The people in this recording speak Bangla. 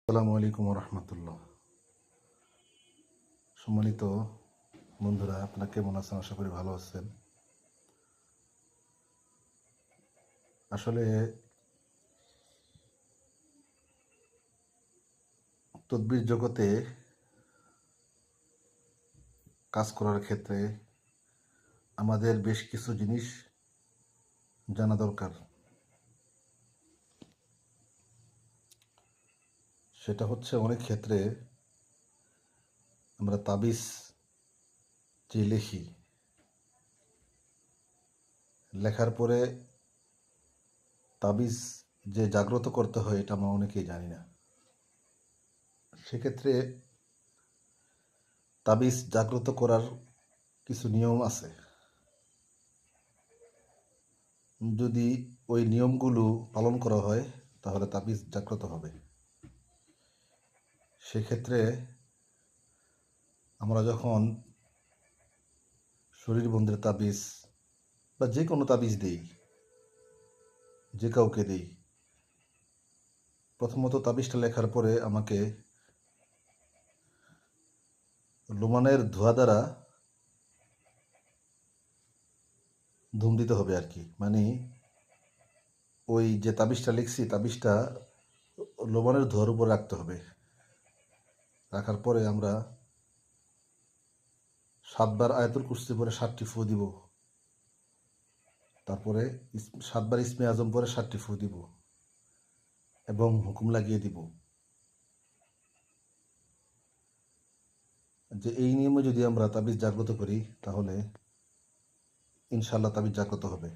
আসসালামু আলাইকুম রহমতুল্লাহ। সম্মানিত বন্ধুরা, আপনারা কেমন আছেন? আশা করি ভালো আছেন। আসলে তদবির জগতে কাজ করার ক্ষেত্রে আমাদের বেশ কিছু জিনিস জানা দরকার। সেটা হচ্ছে, অনেক ক্ষেত্রে আমরা তাবিজ যে লিখি, লেখার পরে তাবিজ যে জাগ্রত করতে হয় এটা আমরা অনেকেই জানি না। সেক্ষেত্রে তাবিজ জাগ্রত করার কিছু নিয়ম আছে। যদি ওই নিয়মগুলো পালন করা হয় তাহলে তাবিজ জাগ্রত হবে। সেক্ষেত্রে আমরা যখন শরীর বন্দের তাবিজ বা যে কোনো তাবিজ দিই, যে কাউকে দিই, প্রথমত তাবিজটা লেখার পরে আমাকে লোমানের ধোঁয়া দ্বারা ধুম দিতে হবে আর কি। মানে ওই যে তাবিজটা লিখছি, তাবিজটা লোমানের ধোঁয়ার উপর রাখতে হবে। রাখার পরে আমরা 7 বার আয়াতুল কুরসি পরে 7টি ফু দিব। তারপরে 7 বার ইসমে আজম পরে 7টি ফু দিব এবং হুকুম লাগিয়ে দিব যে এই নিয়মে যদি আমরা তাবিজ জাগ্রত করি তাহলে ইনশাল্লাহ তাবিজ জাগ্রত হবে।